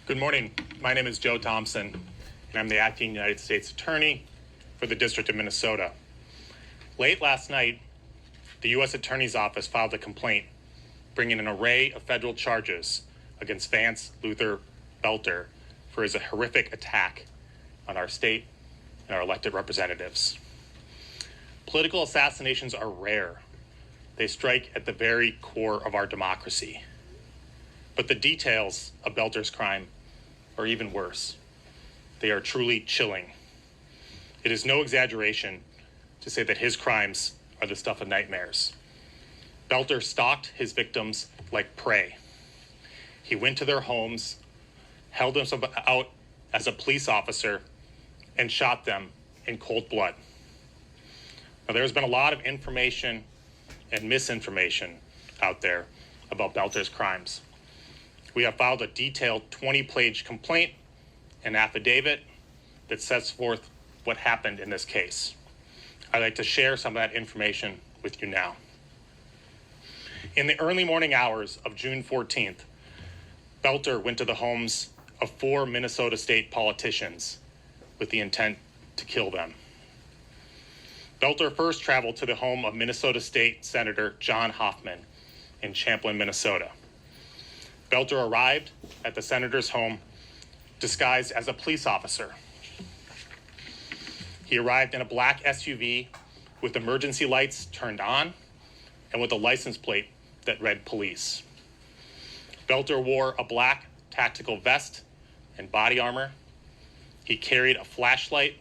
Good morning. My name is Joe Thompson, and I'm the acting United States Attorney for the District of Minnesota. Late last night, the U.S. Attorney's Office filed a complaint bringing an array of federal charges against Vance Boelter for his horrific attack on our state and our elected representatives. Political assassinations are rare. They strike at the very core of our democracy. But the details of Boelter's crime are even worse. They are truly chilling. It is no exaggeration to say that his crimes are the stuff of nightmares. Boelter stalked his victims like prey. He went to their homes, held himself out as a police officer, and shot them in cold blood. Now, there's been a lot of information and misinformation out there about Boelter's crimes. We have filed a detailed 20-page complaint and affidavit that sets forth what happened in this case. I'd like to share some of that information with you now. In the early morning hours of June 14th, Boelter went to the homes of 4 Minnesota state politicians with the intent to kill them. Boelter first traveled to the home of Minnesota State Senator John Hoffman in Champlin, Minnesota. Boelter arrived at the senator's home disguised as a police officer. He arrived in a black SUV with emergency lights turned on and with a license plate that read police. Boelter wore a black tactical vest and body armor. He carried a flashlight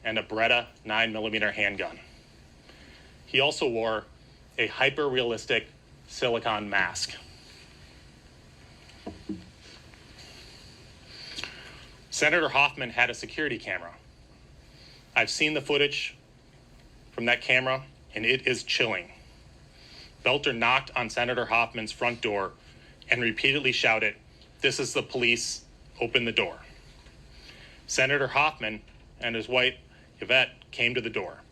and a Beretta 9mm handgun. He also wore a hyper-realistic silicone mask. Senator Hoffman had a security camera. I've seen the footage from that camera, and it is chilling. Boelter knocked on Senator Hoffman's front door and repeatedly shouted, "This is the police, open the door." Senator Hoffman and his wife, Yvette, came to the door.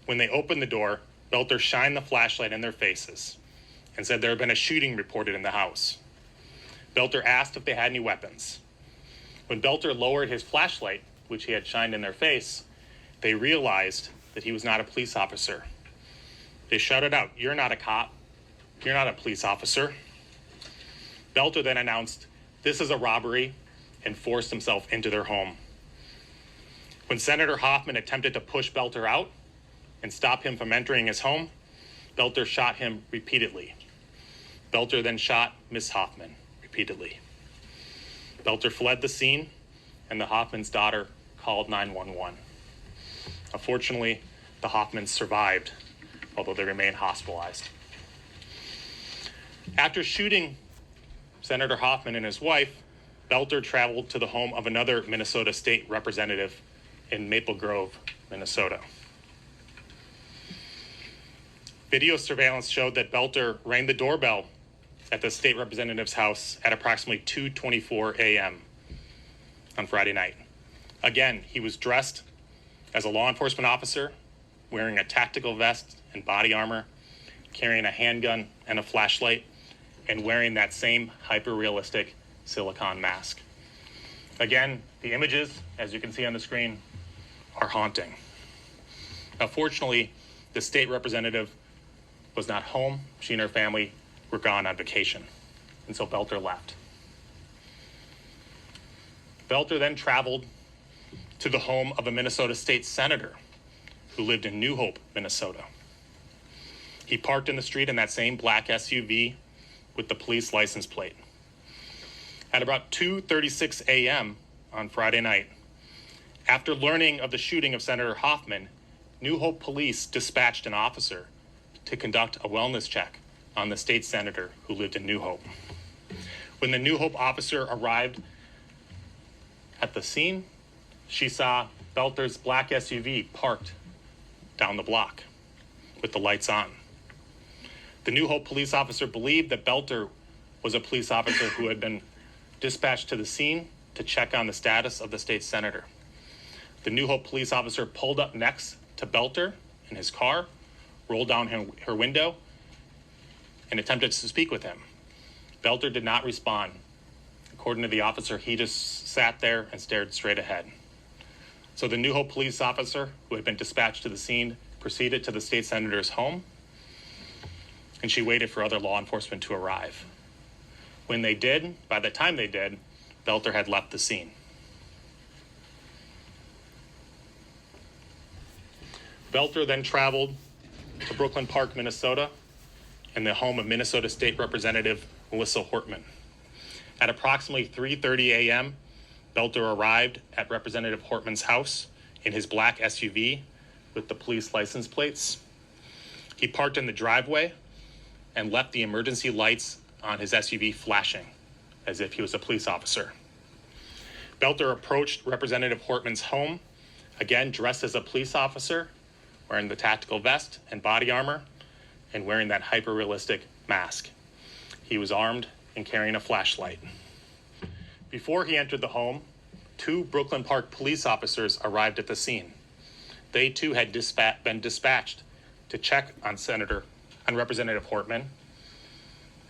When they opened the door, Boelter shined the flashlight in their faces and said there had been a shooting reported in the house. Boelter asked if they had any weapons. When Boelter lowered his flashlight, which he had shined in their face, they realized that he was not a police officer. They shouted out, "You're not a cop. You're not a police officer." Boelter then announced, "This is a robbery," and forced himself into their home. When Senator Hoffman attempted to push Boelter out and stop him from entering his home, Boelter shot him repeatedly. Boelter then shot Miss Hoffman repeatedly. Boelter fled the scene, and the Hoffman's daughter called 911. Unfortunately, the Hoffmans survived, although they remain hospitalized. After shooting Senator Hoffman and his wife, Boelter traveled to the home of another Minnesota state representative in Maple Grove, Minnesota. Video surveillance showed that Boelter rang the doorbell at the state representative's house at approximately 2:24 a.m. on Friday night. Again, he was dressed as a law enforcement officer, wearing a tactical vest and body armor, carrying a handgun and a flashlight, and wearing that same hyper-realistic silicone mask. Again, the images, as you can see on the screen, are haunting. Now, fortunately, the state representative was not home. She and her family were gone on vacation, and so Boelter left. Boelter then traveled to the home of a Minnesota state senator who lived in New Hope, Minnesota. He parked in the street in that same black SUV with the police license plate. At about 2:36 a.m. on Friday night, after learning of the shooting of Senator Hoffman, New Hope police dispatched an officer to conduct a wellness check on the state senator who lived in New Hope. When the New Hope officer arrived at the scene, she saw Boelter's black SUV parked down the block with the lights on. The New Hope police officer believed that Boelter was a police officer who had been dispatched to the scene to check on the status of the state senator. The New Hope police officer pulled up next to Boelter in his car, rolled down her window, and attempted to speak with him. Boelter did not respond, According to the officer, he just sat there and stared straight ahead. So the New Hope police officer, who had been dispatched to the scene, proceeded to the state senator's home, and she waited for other law enforcement to arrive. When they did, by the time they did, Boelter had left the scene. Boelter then traveled to Brooklyn Park, Minnesota, in the home of Minnesota State Representative Melissa Hortman. At approximately 3:30 a.m., Boelter arrived at Representative Hortman's house in his black SUV with the police license plates. He parked in the driveway and left the emergency lights on his SUV flashing, as if he was a police officer. Boelter approached Representative Hortman's home, again dressed as a police officer, wearing the tactical vest and body armor, and wearing that hyper-realistic mask. He was armed and carrying a flashlight. Before he entered the home, 2 Brooklyn Park police officers arrived at the scene. They too had been dispatched to check on Representative Hortman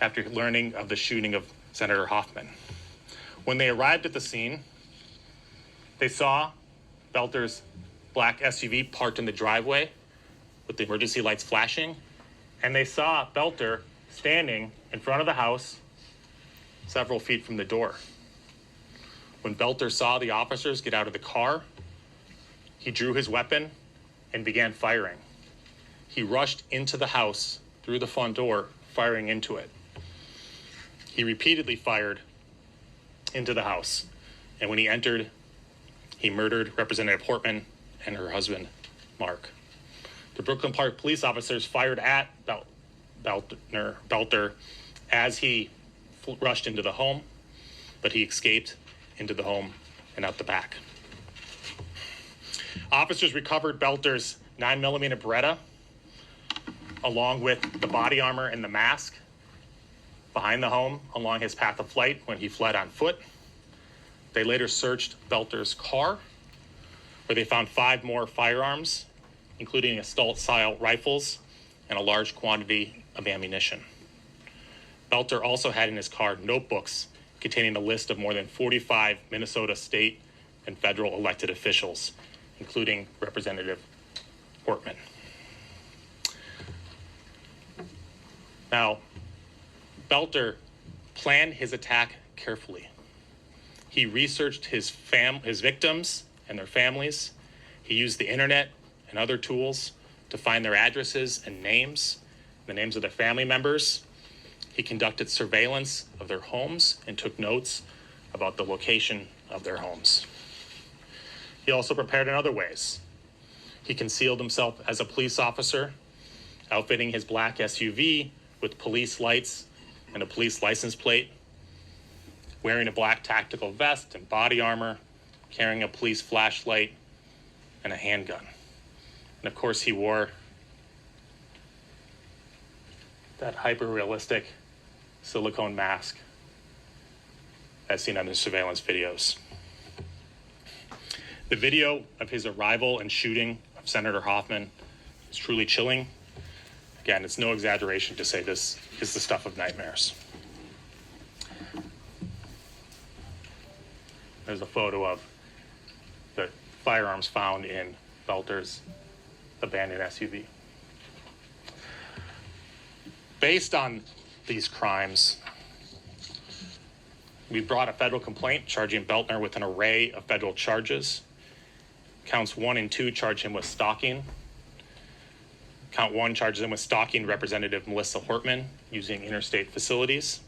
after learning of the shooting of Senator Hoffman. When they arrived at the scene, they saw Boelter's black SUV parked in the driveway with the emergency lights flashing, and they saw Boelter standing in front of the house several feet from the door. When Boelter saw the officers get out of the car, he drew his weapon and began firing. He rushed into the house through the front door, firing into it. He repeatedly fired into the house, and when he entered, he murdered Representative Hortman and her husband, Mark. The Brooklyn Park police officers fired at Boelter as he rushed into the home, but he escaped into the home and out the back. Officers recovered Boelter's 9mm Beretta, along with the body armor and the mask, behind the home along his path of flight when he fled on foot. They later searched Boelter's car, where they found 5 more firearms, including assault-style rifles and a large quantity of ammunition. Boelter also had in his car notebooks containing a list of more than 45 Minnesota state and federal elected officials, including Representative Hortman. Now, Boelter planned his attack carefully. He researched his victims and their families. He used the internet and other tools to find their addresses and names, the names of their family members. He conducted surveillance of their homes and took notes about the location of their homes. He also prepared in other ways. He concealed himself as a police officer, outfitting his black SUV with police lights and a police license plate, wearing a black tactical vest and body armor, carrying a police flashlight and a handgun. And of course, he wore that hyper-realistic silicone mask as seen on the surveillance videos. The video of his arrival and shooting of Senator Hoffman is truly chilling. Again, it's no exaggeration to say this is the stuff of nightmares. There's a photo of the firearms found in Boelter's abandoned SUV. Based on these crimes, we brought a federal complaint charging Boelter with an array of federal charges. Counts 1 and 2 charge him with stalking. Count 1 charges him with stalking Representative Melissa Hortman using interstate facilities,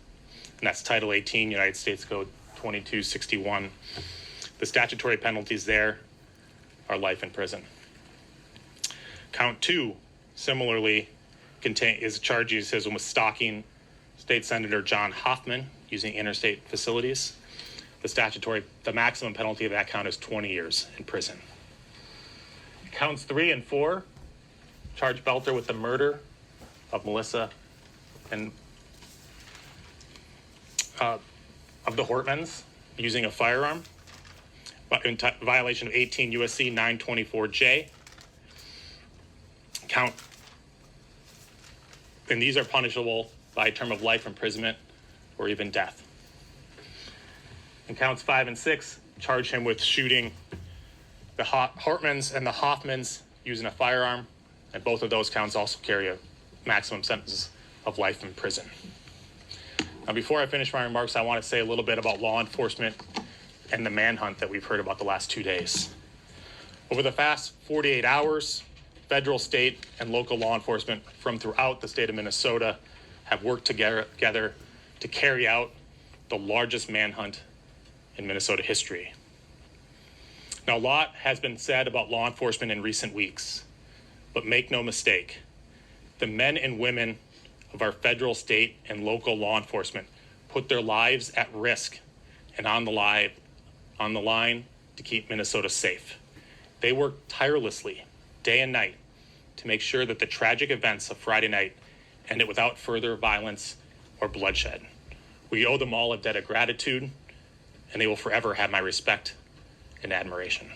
and that's Title 18, United States Code 2261. The statutory penalties there are life in prison. Count 2 similarly charges him with stalking State Senator John Hoffman using interstate facilities. The maximum penalty of that count is 20 years in prison. Counts 3 and 4 charge Boelter with the murder of Melissa and of the Hortmans using a firearm, but in violation of 18 U.S.C. 924J. And these are punishable by a term of life imprisonment or even death. And counts 5 and 6 charge him with shooting the Hartmans and the Hoffmans using a firearm, and both of those counts also carry a maximum sentence of life in prison. Now, before I finish my remarks, I want to say a little bit about law enforcement and the manhunt that we've heard about the last 2 days. Over the past 48 hours, federal, state, and local law enforcement from throughout the state of Minnesota have worked together to carry out the largest manhunt in Minnesota history. Now, a lot has been said about law enforcement in recent weeks, but make no mistake, the men and women of our federal, state, and local law enforcement put their lives at risk and on the line to keep Minnesota safe. They work tirelessly, day and night, to make sure that the tragic events of Friday night ended without further violence or bloodshed. We owe them all a debt of gratitude, and they will forever have my respect and admiration.